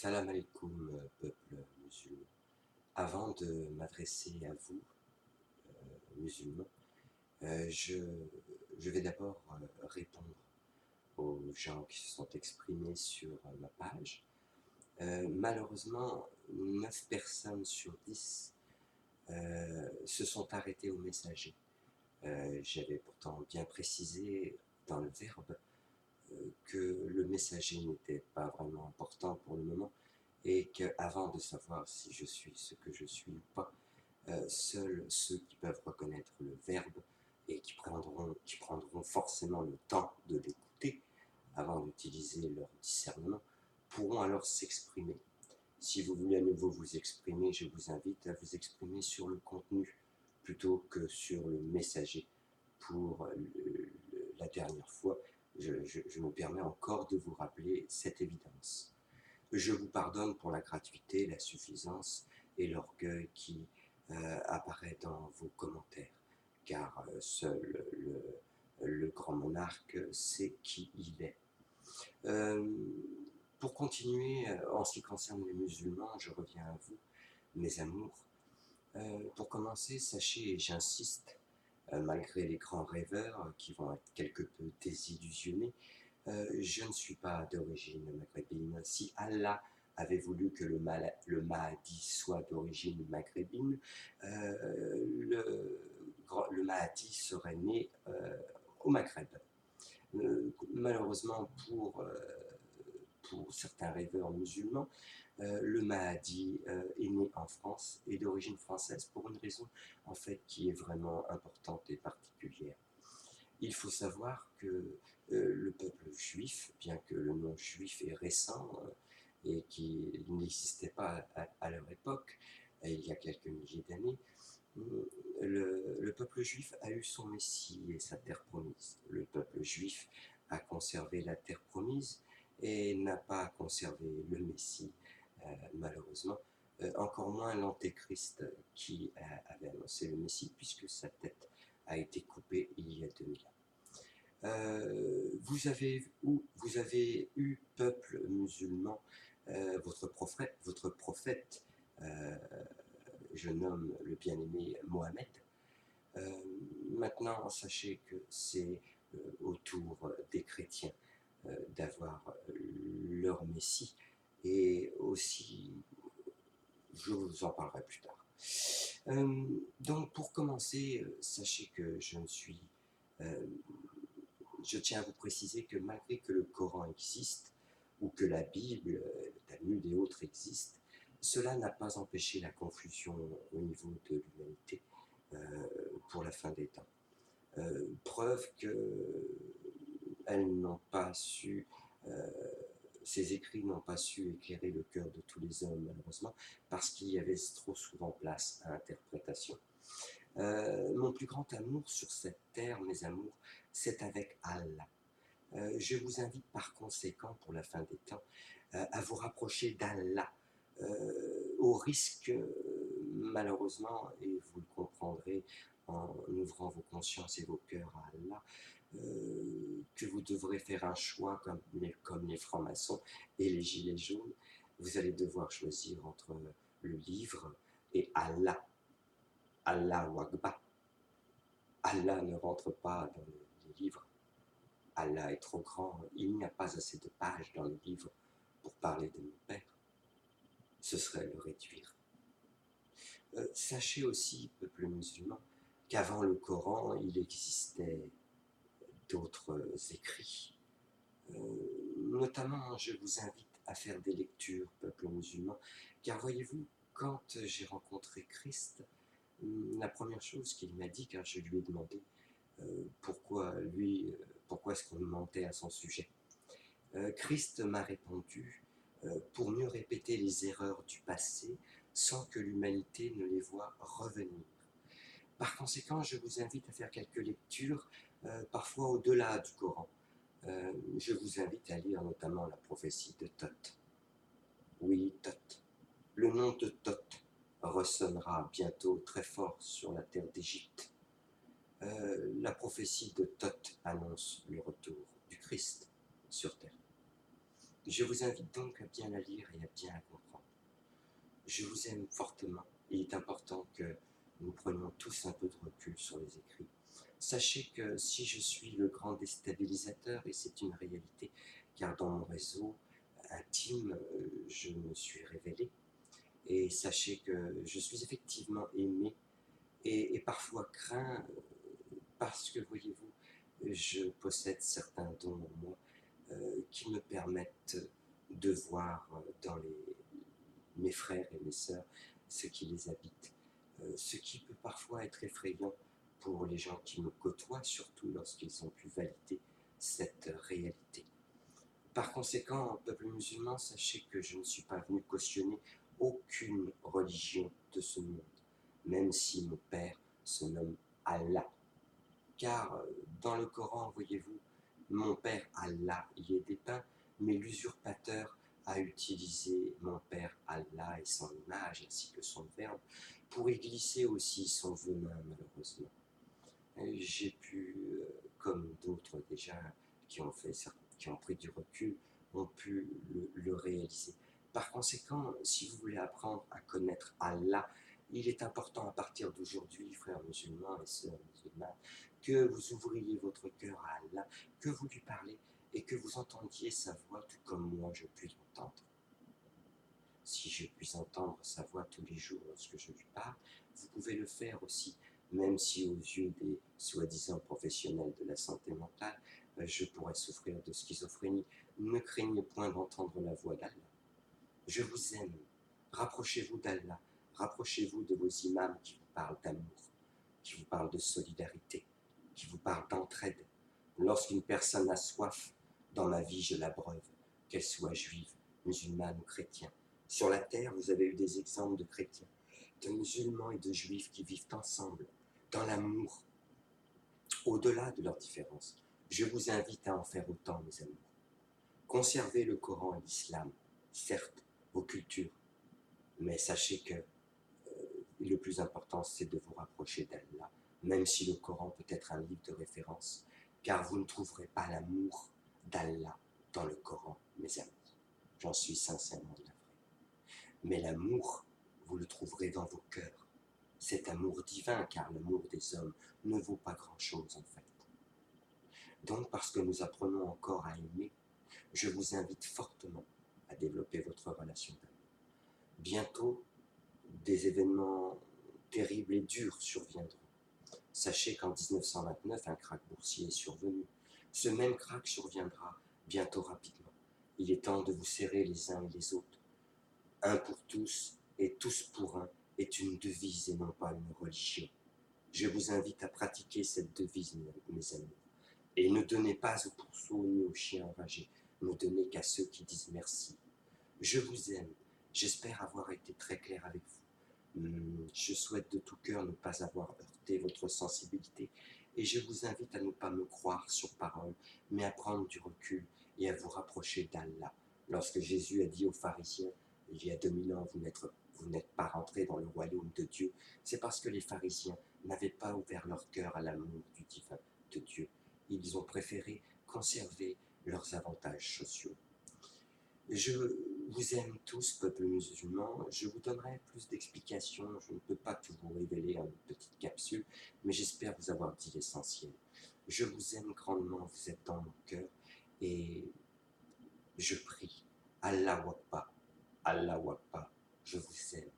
Salam alaikum, peuple musulman. Avant de m'adresser à vous, musulmans, je vais d'abord répondre aux gens qui se sont exprimés sur ma page. Malheureusement, 9 personnes sur 10 se sont arrêtées au messager. J'avais pourtant bien précisé dans le verbe que le messager n'était pas vraiment important pour le moment et qu'avant de savoir si je suis ce que je suis ou pas, seuls ceux qui peuvent reconnaître le verbe et qui prendront forcément le temps de l'écouter avant d'utiliser leur discernement pourront alors s'exprimer. Si vous voulez à nouveau vous exprimer, je vous invite à vous exprimer sur le contenu plutôt que sur le messager. Pour la dernière fois, je me permets encore de vous rappeler cette évidence. Je vous pardonne pour la gratuité, la suffisance et l'orgueil qui apparaît dans vos commentaires, car seul le grand monarque sait qui il est. Pour continuer, en ce qui concerne les musulmans, je reviens à vous, mes amours. Pour commencer, sachez, et j'insiste, malgré les grands rêveurs qui vont être quelque peu désillusionnés, je ne suis pas d'origine maghrébine. Si Allah avait voulu que le Mahdi soit d'origine maghrébine, le Mahdi serait né au Maghreb. Malheureusement pour certains rêveurs musulmans, le Mahdi est né en France et d'origine française pour une raison en fait qui est vraiment importante et particulière. Il faut savoir que le peuple juif, bien que le nom juif est récent et qu'il n'existait pas à leur époque, il y a quelques milliers d'années, le peuple juif a eu son Messie et sa terre promise. Le peuple juif a conservé la terre promise et n'a pas conservé le Messie, malheureusement. Encore moins l'Antéchrist qui avait annoncé le Messie, puisque sa tête a été coupée il y a 2000 ans. Vous avez eu, peuple musulman, votre prophète je nomme le bien-aimé Mohamed. Maintenant, sachez que c'est au tour des chrétiens d'avoir leur Messie, et aussi, je vous en parlerai plus tard. Donc, pour commencer, sachez que je tiens à vous préciser que malgré que le Coran existe, ou que la Bible, le Talmud et autres existent, cela n'a pas empêché la confusion au niveau de l'humanité pour la fin des temps. Preuve que ces écrits n'ont pas su éclairer le cœur de tous les hommes, malheureusement, parce qu'il y avait trop souvent place à interprétation. Mon plus grand amour sur cette terre, mes amours, c'est avec Allah. Je vous invite par conséquent, pour la fin des temps, à vous rapprocher d'Allah, au risque, malheureusement, et vous le comprendrez en ouvrant vos consciences et vos cœurs à Allah, que vous devrez faire un choix comme les francs-maçons et les gilets jaunes. Vous allez devoir choisir entre le livre et Allah. Allahu Akbar. Allah ne rentre pas dans les livres. Allah est trop grand, il n'y a pas assez de pages dans le livre pour parler de mon Père. Ce serait le réduire. Sachez aussi, peuple musulman, qu'avant le Coran, il existait d'autres écrits. Notamment, je vous invite à faire des lectures, peuple musulman, car voyez-vous, quand j'ai rencontré Christ, la première chose qu'il m'a dit, car je lui ai demandé pourquoi est-ce qu'on mentait à son sujet. Christ m'a répondu pour mieux répéter les erreurs du passé sans que l'humanité ne les voie revenir. Par conséquent, je vous invite à faire quelques lectures, parfois au-delà du Coran. Je vous invite à lire notamment la prophétie de Thoth. Oui, Thoth. Le nom de Thoth ressonnera bientôt très fort sur la terre d'Égypte. La prophétie de Thoth annonce le retour du Christ sur terre. Je vous invite donc à bien la lire et à bien la comprendre. Je vous aime fortement. Il est important que nous prenions tous un peu de recul sur les écrits. Sachez que si je suis le grand déstabilisateur, et c'est une réalité, car dans mon réseau intime, je me suis révélé, et sachez que je suis effectivement aimé et parfois craint parce que, voyez-vous, je possède certains dons en moi qui me permettent de voir dans mes frères et mes sœurs ce qui les habite, ce qui peut parfois être effrayant pour les gens qui me côtoient, surtout lorsqu'ils ont pu valider cette réalité. Par conséquent, peuple musulman, sachez que je ne suis pas venu cautionner aucune religion de ce monde, même si mon père se nomme Allah. Car dans le Coran, voyez-vous, mon père Allah y est dépeint, mais l'usurpateur a utilisé mon père Allah et son image ainsi que son verbe pour y glisser aussi son venin malheureusement. J'ai pu, comme d'autres déjà qui ont pris du recul, ont pu le réaliser. Par conséquent, si vous voulez apprendre à connaître Allah, il est important à partir d'aujourd'hui, frères musulmans et sœurs musulmanes, que vous ouvriez votre cœur à Allah, que vous lui parlez et que vous entendiez sa voix tout comme moi je puis l'entendre. Si je puis entendre sa voix tous les jours lorsque je lui parle, vous pouvez le faire aussi, même si aux yeux des soi-disant professionnels de la santé mentale, je pourrais souffrir de schizophrénie. Ne craignez point d'entendre la voix d'Allah. Je vous aime. Rapprochez-vous d'Allah. Rapprochez-vous de vos imams qui vous parlent d'amour, qui vous parlent de solidarité, qui vous parlent d'entraide. Lorsqu'une personne a soif, dans ma vie je l'abreuve, qu'elle soit juive, musulmane ou chrétienne. Sur la terre, vous avez eu des exemples de chrétiens, de musulmans et de juifs qui vivent ensemble, dans l'amour, au-delà de leurs différences. Je vous invite à en faire autant, mes amours. Conservez le Coran et l'islam, certes, vos cultures, mais sachez que le plus important, c'est de vous rapprocher d'Allah, même si le Coran peut être un livre de référence, car vous ne trouverez pas l'amour d'Allah dans le Coran, mes amis. J'en suis sincèrement navré. Mais l'amour, vous le trouverez dans vos cœurs. Cet amour divin, car l'amour des hommes ne vaut pas grand-chose en fait. Donc, parce que nous apprenons encore à aimer, je vous invite fortement à développer votre relation d'amour. Bientôt, des événements terribles et durs surviendront. Sachez qu'en 1929, un krach boursier est survenu. Ce même krach surviendra bientôt rapidement. Il est temps de vous serrer les uns et les autres. Un pour tous et tous pour un est une devise et non pas une religion. Je vous invite à pratiquer cette devise, mes amis. Et ne donnez pas aux pourceaux ni aux chiens enragés. Ne donnez qu'à ceux qui disent merci. Je vous aime. J'espère avoir été très clair avec vous. Je souhaite de tout cœur ne pas avoir heurté votre sensibilité et je vous invite à ne pas me croire sur parole, mais à prendre du recul et à vous rapprocher d'Allah. Lorsque Jésus a dit aux pharisiens, il y a 2000 ans, vous n'êtes pas rentrés dans le royaume de Dieu, c'est parce que les pharisiens n'avaient pas ouvert leur cœur à l'amour du divin de Dieu. Ils ont préféré conserver leurs avantages sociaux. Je vous aime tous, peuple musulman. Je vous donnerai plus d'explications. Je ne peux pas tout vous révéler en une petite capsule, mais j'espère vous avoir dit l'essentiel. Je vous aime grandement, vous êtes dans mon cœur, et je prie. Allah Wakba, Allah Wakba, je vous aime.